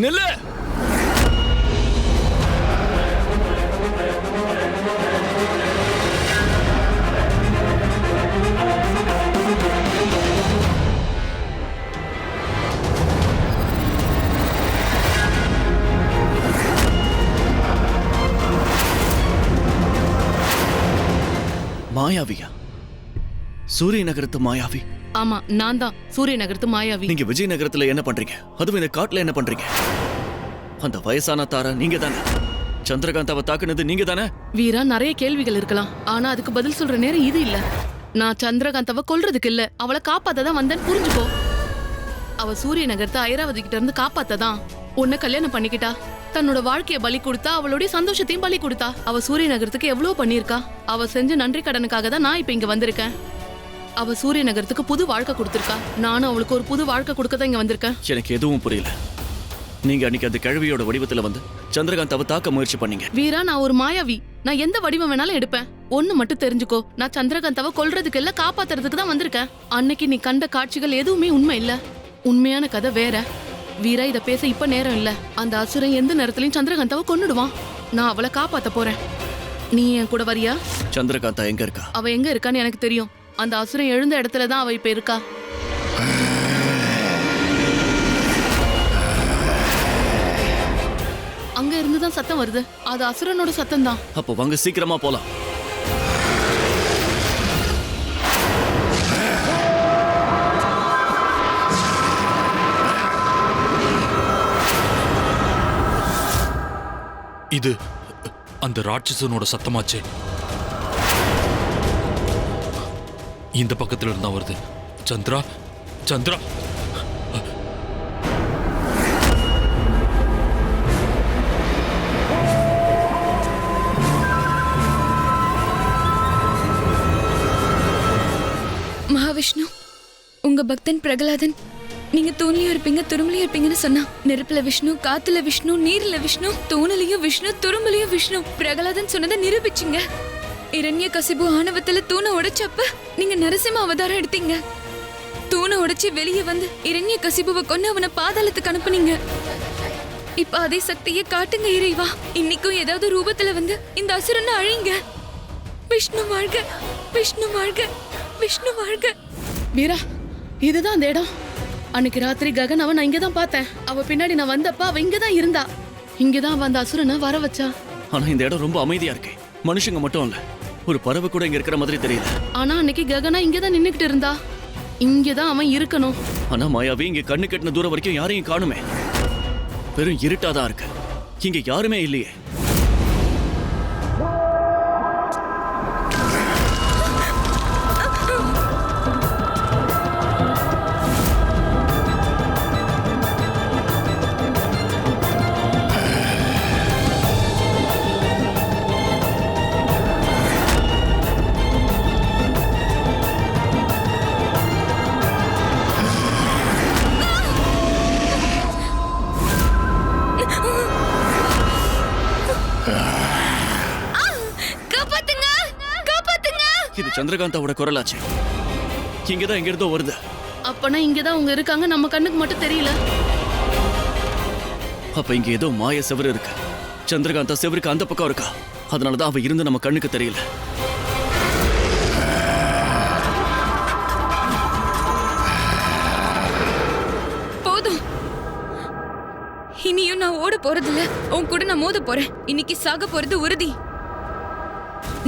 நில்லு. மாயாவியா? சூரிய நகரத்து மாயாவி? ஆமா, நான் தான் சூரிய நகரத்து மாயாவி. நீங்க விஜய் நகரத்துல என்ன பண்றீங்க? அதுவும் இந்த காட்டுல என்ன பண்றீங்க? அந்த வயசான தாரா நீங்க தானே? சந்திரகாந்தாவை தாக்குனது நீங்க தானே? வீரா, நிறைய கேள்விகள் இருக்கலாம், ஆனா அதுக்கு பதில் சொல்ற நேரம் இது இல்ல. நான் சந்திரகாந்தாவை கொல்றதுக்கு இல்ல, அவளை காப்பாத்ததான் வந்தேன்னு புரிஞ்சுக்கோ. அவ சூரிய நகரத்தை ஐராவதி கிட்ட இருந்து காப்பாத்ததான் உன்னை கல்யாணம் பண்ணிக்கிட்டா. தன்னோட வாழ்க்கைய பலி கொடுத்தா, அவளுடைய சந்தோஷத்தையும் பலி கொடுத்தா. அவ சூரிய நகரத்துக்கு எவ்வளவு பண்ணிருக்கா. அவ செஞ்ச நன்றி கடனுக்காக தான் நான் இப்ப இங்க வந்திருக்கேன். அவ சூரிய நகரத்துக்கு புது வாழ்க்கை கொடுத்திருக்கா. நானும் அவளுக்கு ஒரு புது வாழ்க்கை கொடுக்கதான் இங்க வந்திருக்கேன். எனக்கு எதுவும் புரியல. நீங்க அன்னைக்கு அந்த கிழவியோட வடிவத்துல வந்து சந்திரகாந்தாவை தாக்க முயற்சி பண்ணீங்க. வீரா, நான் ஒரு மாயாவி. நான் எந்த வடிவம் வேணாலும் எடுப்பேன். ஒண்ணு மட்டும் தெரிஞ்சுக்கோ, நான் சந்திரகாந்தாவை கொல்றதுக்கு இல்ல, காப்பாத்துறதுக்கு தான் வந்திருக்கேன். அன்னைக்கு நீ கண்ட காட்சிகள் எதுவுமே உண்மை இல்ல. உண்மையான கதை வேற. வீரா, இத பேச இப்ப நேரம் இல்ல. அந்த அசுரன் எந்த நேரத்திலயும் சந்திரகாந்தாவை கொன்னுடுவான். நான் அவளை காப்பாத்த போறேன். நீ என் கூட வரியா? சந்திரகாந்தா எங்க இருக்கா? அவ எங்க இருக்கான்னு எனக்கு தெரியும். அந்த அசுரன் எழுந்த இடத்துலதான் அவ இப்ப இருக்கா. அங்க இருந்துதான் சத்தம் வருது. அது அசுரனோட சத்தம் தான். அப்போ வாங்க சீக்கிரமா போலாம். இது அந்த ராட்சசனோட சத்தமாச்சே. இந்த பக்கத்துல இருந்தா வருது. சந்திரா, சந்திரா. மகாவிஷ்ணு, உங்க பக்தன் பிரகலாதன் நீங்க தூண்லயும் இருப்பீங்க, துரும்புலயும் இருப்பீங்கன்னு சொன்னா. நெருப்புல விஷ்ணு, காத்துல விஷ்ணு, நீர்ல விஷ்ணு, தூணிலையும் விஷ்ணு, துரும்புலயும் விஷ்ணு. பிரகலாதன் சொன்னதை நிரூபிச்சிங்க. இரண்ய கசிபு ஆணவத்துல தூணை உடைச்சப்ப நீங்க நரசிம்ம அவதாரம் எடுத்தீங்க. தூணை உடைச்சு வெளியே வந்து இரண்ய கசிபுவை கொண்டு அவனை பாதாளத்துக்கு அனுப்புனீங்க. இப்ப அதே சக்தியை காட்டுங்க இறைவா. இன்னைக்கும் ஏதாவது ரூபத்துல வந்து இந்த அசுரனை அழிங்க. விஷ்ணு வாழ்க, விஷ்ணு வாழ்க, விஷ்ணு வாழ்க. வீரா, இதுதான் அந்த இடம். அன்னைக்கு ராத்திரி ககன் அவன் நான் இங்கதான் பார்த்தேன். அவ பின்னாடி நான் வந்தப்ப அவ இங்கதான் இருந்தா. இங்கதான் அவ அந்த அசுரனை வர வச்சா. ஆனா இந்த இடம் ரொம்ப அமைதியா இருக்கு. மனுஷங்க மட்டும் இல்ல, ஒரு பறவை கூட இங்க இருக்கிற மாதிரி தெரியல. ஆனா அன்னைக்கு ககனா இங்கதான் நின்னுகிட்டு இருந்தா. இங்கதான் அவன் இருக்கணும். ஆனா மாயாவி இங்க கண்ணு கட்டின தூரம் வரைக்கும் யாரையும் காணுமே. வெறும் இருட்டாதான் இருக்கு. இங்க யாருமே இல்லையே. இது சந்திரகாந்தாவோட குரலாச்சு. இங்கதான் எங்க இருந்தோ வருது. அப்பனா இங்கதான் அவங்க இருக்காங்க, நம்ம கண்ணுக்கு மட்டும் தெரியல. அப்ப இங்க ஏதோ மாய செவரு இருக்கு. சந்திரகாந்தா செவருக்கு அந்த பக்கம் இருக்கா. அதனாலதான் அவ இருந்து நம்ம கண்ணுக்கு தெரியல. போதும், இனியும் நான் ஓட போறதில்ல. உன் கூட நான் மோத போறேன். இன்னைக்கு சாக போறது உறுதி.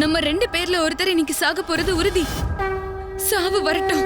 நம்ம 2 பேர்ல ஒருத்தர் இன்னைக்கு சாக போறது உறுதி. சாவு வரட்டும்.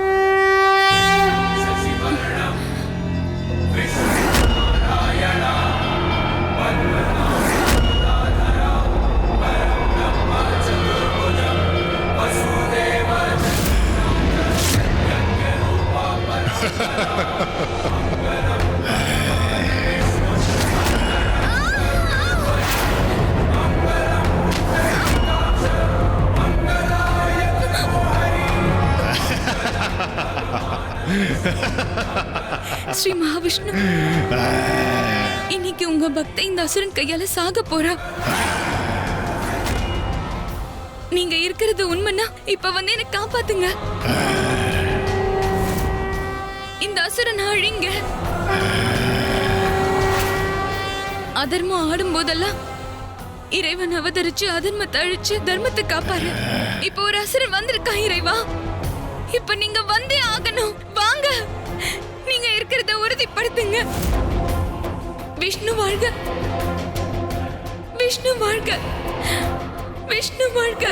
ஸ்ரீ மகாவிஷ்ணு, இன்னைக்கு உங்க பக்தை இந்த அசுரன் கையால சாக போறா. நீங்க இருக்கிறது உண்மைன்னா இப்ப வந்து என்ன காப்பாத்துங்க. இந்த அசுரன் அழிங்க. அதர்மம் ஆடும் போதெல்லாம் இறைவன் அவதரிச்சு அதர்மத்தை அழிச்சு தர்மத்தை காப்பாரு. இப்ப ஒரு அசுரன் வந்திருக்கான் இறைவா. இப்ப நீங்க வந்தே ஆகணும். வாங்க, நீங்க இருக்கிறத உறுதிப்படுத்துங்க. விஷ்ணு வாழ்க, விஷ்ணு வாழ்க, விஷ்ணு வாழ்க.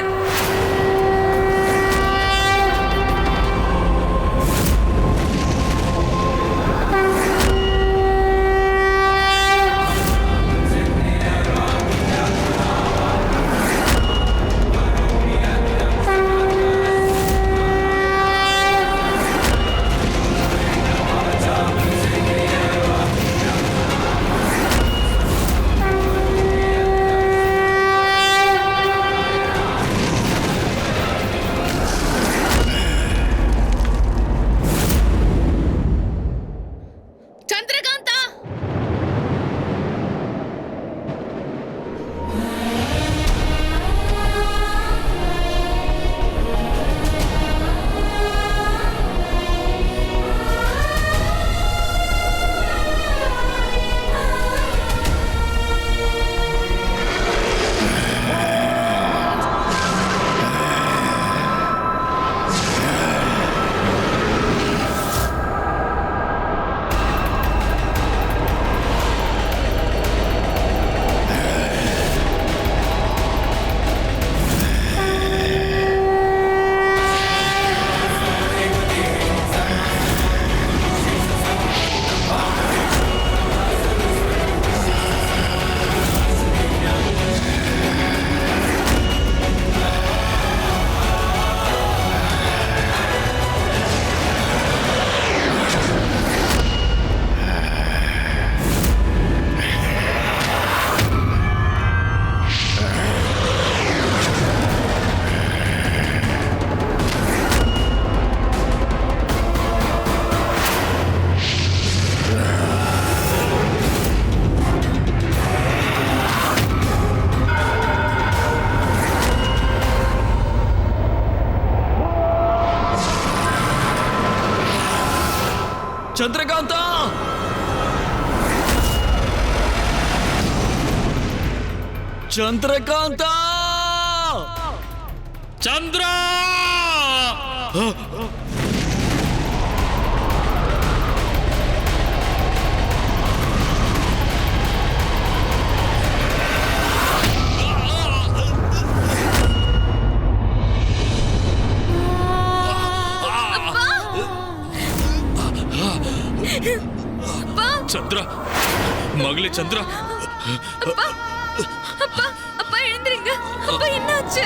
சந்திரகாந்தா, சந்திரகாந்தா, சந்திரகாந்தா, சந்திரா! சந்திரா, மகளே சந்திரா. அப்பா, அப்பா, அப்பா எழுந்திருங்க. அப்பா என்னாச்சு?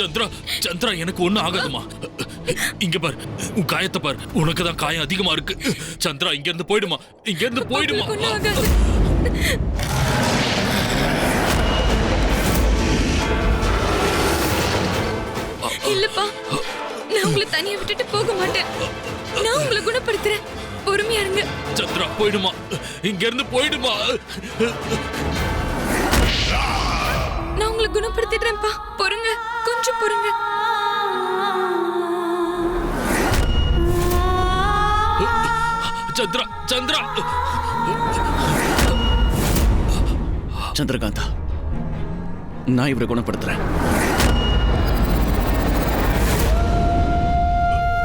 சந்திரா, சந்திரா, எனக்கு ஒண்ணு ஆகாதுமா. இங்க பாரு, உன் காயத்தை பாரு. உனக்கு தான் காயம் அதிகமா இருக்கு. சந்திரா, இங்க இருந்து போயிடுமா, இங்க இருந்து போயிடுமா. ஒண்ணும் ஆகாது. இல்லப்பா, நான் உங்களை தனியா விட்டுட்டு போக மாட்டேன். நான் உங்களை குணப்படுத்துறேன். பொறுமையா இருங்க. சந்திரா, போயிடுமா, இங்க இருந்து போயிடுமா. நான் உங்களை குணப்படுத்திடுறேன்ப்பா. பொறுங்க, கொஞ்சம் பொறுங்க. சந்திரா, சந்திரா. சந்திரகாந்தா, நான் இவரை குணப்படுத்துறேன்.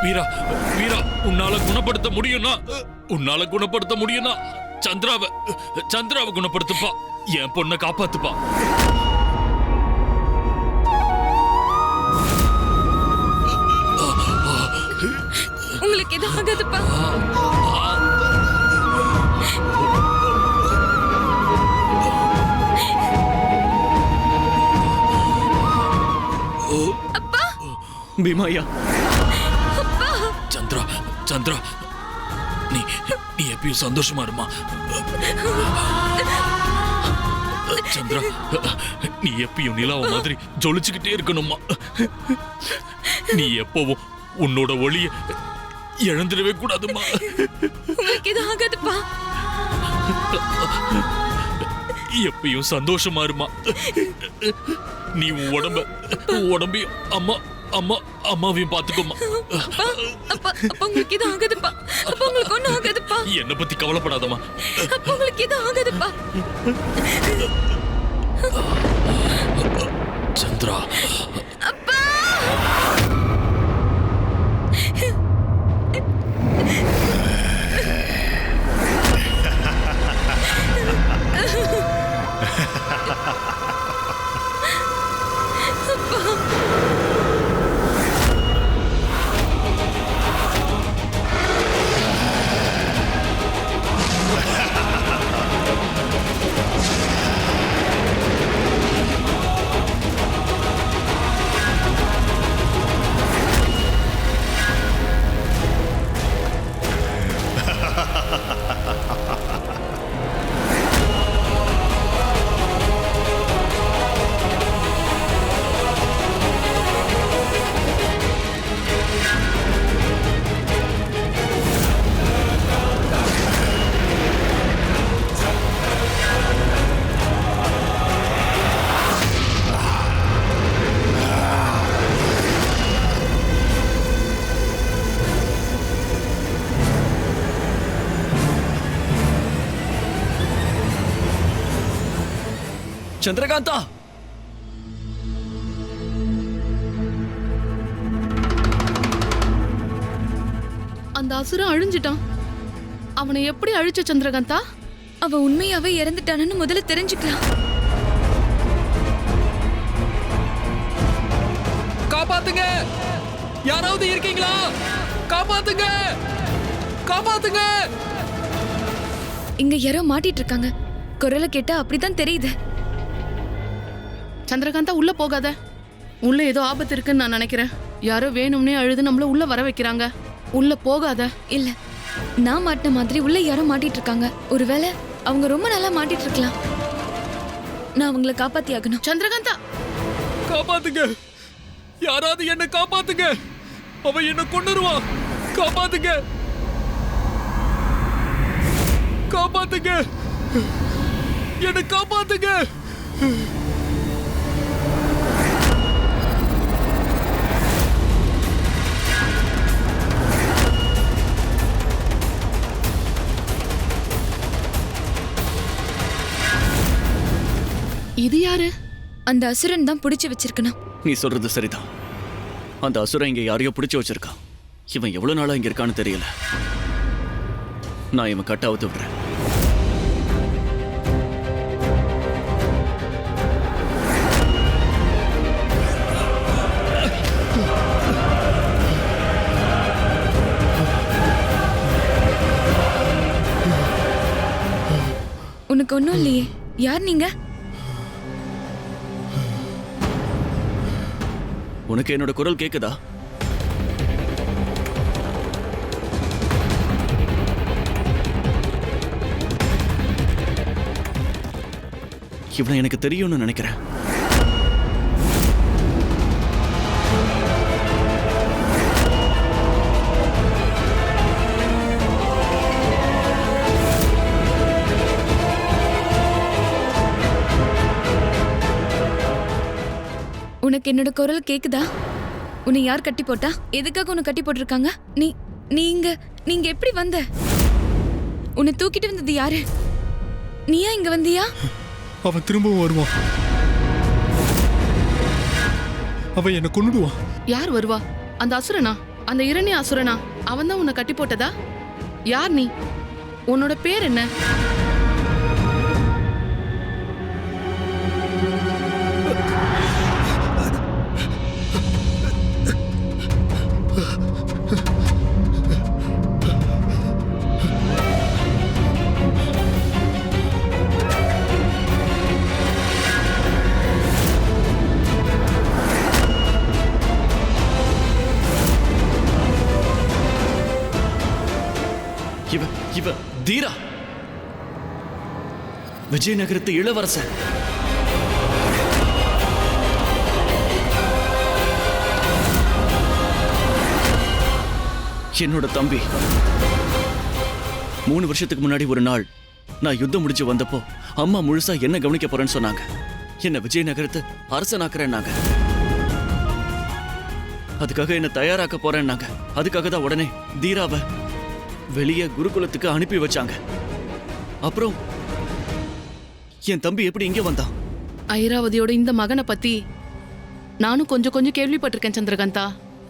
வீரா, வீரா, உன்னால குணப்படுத்த முடியும்னா, உன்னால குணப்படுத்த முடியும்னா சந்திராவை, சந்திராவை குணப்படுத்துப்பா. என் பொண்ணை காப்பாத்துப்பா. உங்களுக்கு எதுவும் ஆகாதுப்பா. அப்பா, பீமாயா, சந்திரா, சந்திரா, நீ நீ எப்பயும் சந்தோஷமா இருமா. சந்திரா, நீ எப்பயும் நிலாவ மாதிரி ஜொலிச்சுக்கிட்டே இருக்கணுமா. நீ எப்பவும் உன்னோட ஒளிய இழந்துடவே கூடாதுமா. உங்களுக்கு எதுவும் ஆகாதுப்பா. எப்பயும் சந்தோஷமா இருமா. நீ உன் உடம்பையும் அம்மாவையும் பாத்துக்கோமா. அப்பா அப்பா அப்பா உங்களுக்கு எதுவும் ஆகாதுப்பா. அப்பா உங்களுக்கு ஒண்ணும் ஆகாதுப்பா. என்னை பத்தி கவலைப்படாதம்மா. அப்பா உங்களுக்கு எதுவும் ஆகாதுப்பா. சந்திரா, அப்பா சந்திரகாந்தா, அந்த அசுரன் அழிஞ்சிட்டான். அவனை எப்படி அழிச்ச சந்திரகாந்தா? அவ உண்மையாவே இறந்துட்டானு முதல்ல தெரிஞ்சுக்கலாம். காப்பாத்துங்க, யாராவது இருக்கீங்களா? காப்பாத்துங்க, காப்பாத்துங்க. இங்க யாரோ மாட்டிட்டு இருக்காங்க. குரலை கேட்டா அப்படிதான் தெரியுது. சந்திரகாந்தா உள்ள போகாத. உள்ள ஏதோ ஆபத்து இருக்குன்னு நான் நினைக்கிறேன். யாரோ வேணும்னே அழுது நம்மள உள்ள வர வைக்கிறாங்க. உள்ள போகாத. இல்ல, நான் மாட்டின மாதிரி உள்ள யாரோ மாட்டிட்டு இருக்காங்க. ஒருவேளை அவங்க ரொம்ப நல்லா மாட்டிட்டு இருக்கலாம். நான் அவங்கள காப்பாத்தி ஆகணும். சந்திரகாந்தா, காப்பாத்துங்க, யாராவது என்ன காப்பாத்துங்க. அவன் என்ன கொன்னுருவான். காப்பாத்துங்க, காப்பாத்துங்க, என்ன காப்பாத்துங்க. இது யாரு? அந்த அசுரன் தான் பிடிச்சு வச்சிருக்கணும். நீ சொல்றது சரிதான். அந்த அசுரன் இங்க யாரையோ பிடிச்சு வச்சிருக்கான். இவன் எவ்வளவு நாளா இங்க இருக்கான்னு தெரியல. நான் இவன் கட்டாவது விடுறேன். உனக்கு ஒண்ணும் இல்லையே. யார் நீங்க? உனக்கு என்னோட குரல் கேக்குதா? இவனை எனக்கு தெரியும்னு நினைக்கிறேன். உனக்கு என்னோட குரல் கேக்குதா? உன்னை யார் கட்டி போட்டா? எதுக்காக உன்னை கட்டி போட்டிருக்காங்க? நீங்க எப்படி வந்த? உன்னை தூக்கிட்டு வந்தது யாரு? நீயா இங்க வந்தியா? அவன் திரும்பவும் வருவான். அவன் என்ன கொன்னுடுவான். யார் வருவா? அந்த அசுரனா? அந்த இரணிய அசுரனா? அவன் தான் உன்னை கட்டி போட்டதா? யார் நீ? உன்னோட பேர் என்ன? இவ தீரா, விஜயநகரத்து இளவரசன். என்னோட தம்பி 3 வருஷத்துக்கு முன்னாடி ஒரு நாள் நான் யுத்தம் முடிச்சு வந்தப்போ அம்மா முழுசா என்ன கவனிக்க போறேன்னு சொன்னாங்க. என்ன விஜயநகரத்து அரசனாக்குறேன்னாங்க. அதுக்காக என்ன தயாராக்க போறேன்னாங்க. அதுக்காக தான் உடனே தீராவை வெளியே குருகுலத்துக்கு அனுப்பி வச்சாங்க. அப்புறம் என் தம்பி எப்படி இங்க வந்தான்? ஐராவதியோட இந்த மகனை பத்தி நானும் கொஞ்சம் கேள்விப்பட்டிருக்கேன் சந்திரகாந்தா.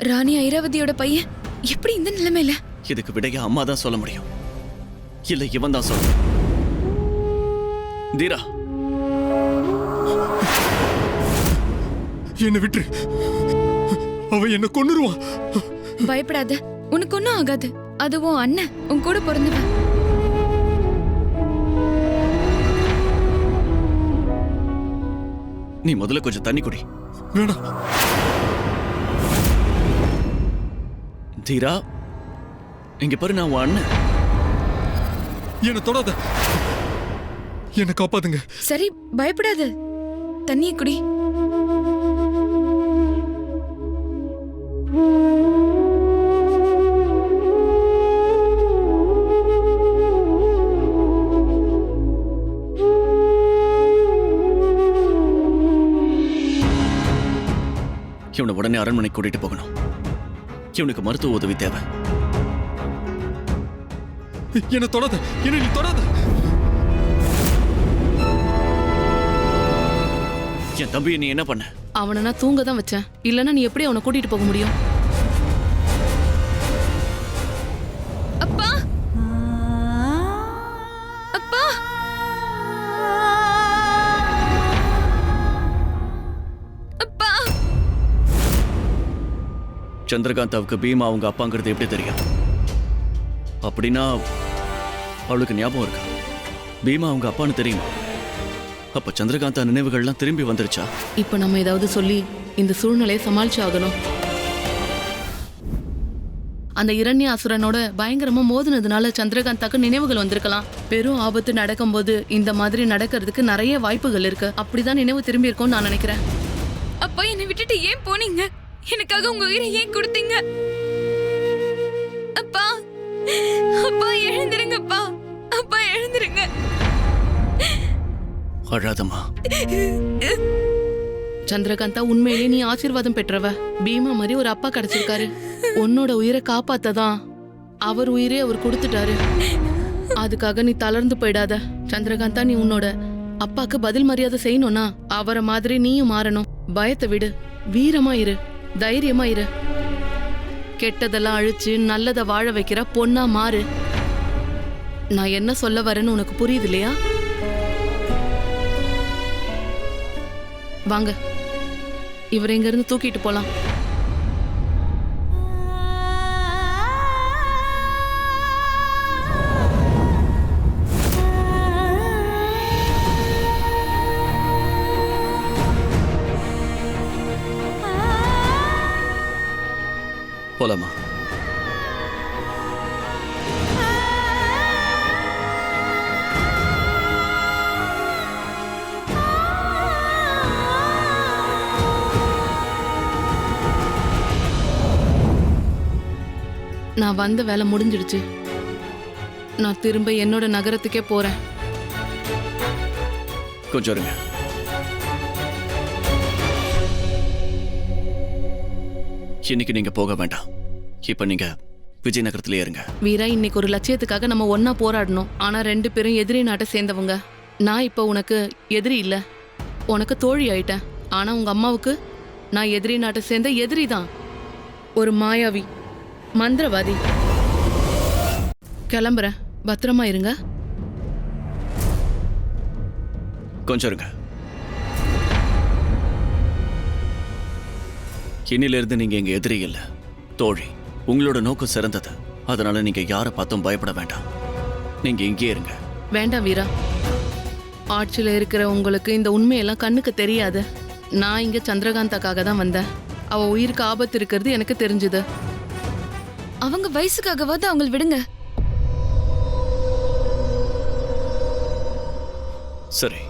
ராணி ஐராவதியோட பையன் எப்படி இந்த நிலைமையில? இதுக்கு விடைய அம்மா தான் சொல்ல முடியும், இல்ல இவன் தான் சொல்லணும். தீரா, என்னை விட்டு அவன் என்ன கொன்னுருவான். பயப்படாத, உனக்கு ஒன்னும் ஆகாது. அதுவும் அண்ணன் உன் கூட பிறந்தவன். நீ முதல்ல கொஞ்சம் தண்ணி குடி. வேணாம். தீரா, இங்க பாரு, நான் உன் அண்ணன். என்ன தொடாத, என்ன காப்பாத்துங்க. சரி, பயப்படாத, தண்ணிய குடி. இவனை உடனே அரண்மனை கூட்டிட்டு போகணும். இவனுக்கு மருத்துவ உதவி தேவை. என்ன தொடாத, என்ன நீ தொடாத. என் தம்பியை நீ என்ன பண்ண? அவனை நான் தூங்க தான் வச்சேன். இல்லைன்னா நீ எப்படி அவனை கூட்டிட்டு போக முடியும்? அப்பா, அப்பா, அப்பா. சந்திரகாந்தாவுக்கு பீமா அவங்க அப்பாங்கிறது எப்படி தெரியும்? அப்படின்னா அவளுக்கு ஞாபகம் இருக்கா? பீமா அவங்க அப்பான்னு தெரியுமா? அப்ப சந்திரகாந்தா நினைவுகள்லாம் திரும்பி வந்துருச்சா? இப்ப நம்ம ஏதாவது சொல்லி இந்த சூழ்நிலையை சமாளிச்சு ஆகணும். அந்த இரண்ய அசுரனோட பயங்கரமா மோதினதுனால சந்திரகாந்தாக்கு நினைவுகள் வந்திருக்கலாம். பெரும் ஆபத்து நடக்கும்போது இந்த மாதிரி நடக்கிறதுக்கு நிறைய வாய்ப்புகள் இருக்கு. அப்படிதான் நினைவு திரும்பி இருக்கும்னு நான் நினைக்கிறேன். அப்பா, என்னை விட்டுட்டு ஏன் போனீங்க? எனக்காக உங்க உயிரை ஏன் கொடுத்தீங்க? அப்பா, அப்பா எழுந்திருங்கப்பா. அப்பா எழுந்திருங்க. அழாதம்மா. சந்திரகாந்தா, உண்மையிலேயே நீ ஆசீர்வாதம் பெற்றவ. பீமா மாதிரி ஒரு அப்பா கிடைச்சிருக்காரு. உன்னோட உயிரை காப்பாத்ததான் அவர் உயிரே அவர் கொடுத்துட்டாரு. அதுக்காக நீ தளர்ந்து போயிடாத சந்திரகாந்தா. நீ உன்னோட அப்பாக்கு பதில் மரியாதை செய்யணும்னா அவரை மாதிரி நீயும் மாறணும். பயத்தை விடு, வீரமா இரு, தைரியமா இரு. கெட்டதெல்லாம் அழிச்சு நல்லதை வாழ வைக்கிற பொண்ணா மாறு. நான் என்ன சொல்ல வரேன்னு உனக்கு புரியுது இல்லையா? வாங்க, இவரை இங்க இருந்து தூக்கிட்டு போலாம். போலாமா? நான் வந்த வேலை முடிஞ்சிடுச்சு. நான் திரும்ப என்னோட நகரத்துக்கே போறேன். கொஞ்சம் இருங்க. இன்னைக்கு நீங்க போக வேண்டாம். இப்ப நீங்க விஜயநகரத்திலே இருங்க. வீரா, இன்னைக்கு ஒரு லட்சியத்துக்காக நம்ம ஒன்னா போராடணும். ஆனா 2 பேரும் எதிரி நாட்டை சேர்ந்தவங்க. நான் இப்ப உனக்கு எதிரி இல்ல, உனக்கு தோழி ஆயிட்டேன். ஆனா உங்க அம்மாவுக்கு நான் எதிரி நாட்டை சேர்ந்த எதிரி தான். ஒரு மாயாவி, மந்திரவாதி. கிளம்புறேன், பத்திரமா இருங்க. கொஞ்சம் இருங்க. இன்னில இருந்து நீங்க எங்க எதிரி இல்ல, தோழி. உங்களோட நோக்கம் சிறந்தது. அதனால நீங்க யாரை பார்த்தும் பயப்பட வேண்டாம். நீங்க இங்கே இருங்க. வேண்டாம் வீரா, ஆட்சியில இருக்கிற உங்களுக்கு இந்த உண்மையெல்லாம் கண்ணுக்கு தெரியாது. நான் இங்க சந்திரகாந்தாக்காக தான் வந்தேன். அவ உயிருக்கு ஆபத்து இருக்கிறது எனக்கு தெரிஞ்சுது. அவங்க வயசுக்காகவாது அவங்களை விடுங்க. சரி.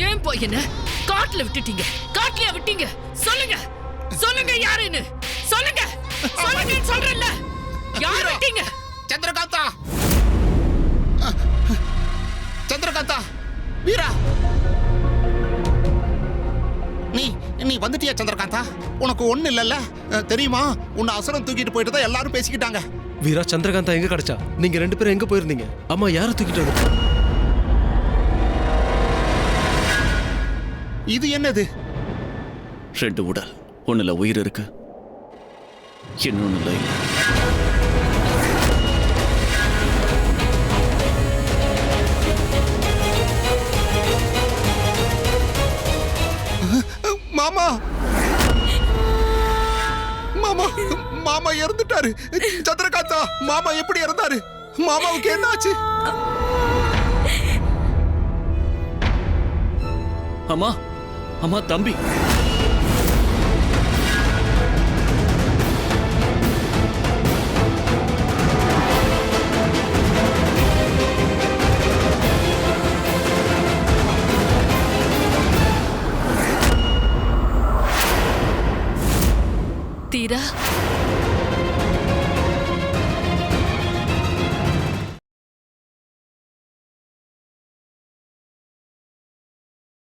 ஏன் போய் என்ன காட்டுல விட்டுட்டீங்க? காட்டுலயா விட்டீங்க? சொல்லுங்க, சொல்லுங்க யாருன்னு சொல்லுங்க. சொல்லுங்க சொல்றேன்ல. யார் விட்டீங்க? சந்திரகாந்தா, சந்திரகாந்தா, வீரா, நீ வந்துட்டியா சந்திரகாந்தா? உனக்கு ஒண்ணு இல்லல்ல? தெரியுமா, உன்னை அசுரம் தூக்கிட்டு போயிட்டு தான் எல்லாரும் பேசிக்கிட்டாங்க. வீரா, சந்திரகாந்தா எங்க கிடைச்சா? நீங்க 2 பேரும் எங்க போயிருந்தீங்க? அம்மா யாரை தூக்கிட்டு வந்து? இது என்னது? 2 உடல், ஒண்ணுல உயிர் இருக்கு, இன்னொன்னுல இல்ல. மாமா, மாமா, மாமா இறந்துட்டாரு. சந்திரகாந்தா, மாமா எப்படி இறந்தாரு? மாமாவுக்கு என்ன ஆச்சு? அம்மா, அம்மா, தம்பி. தீரா,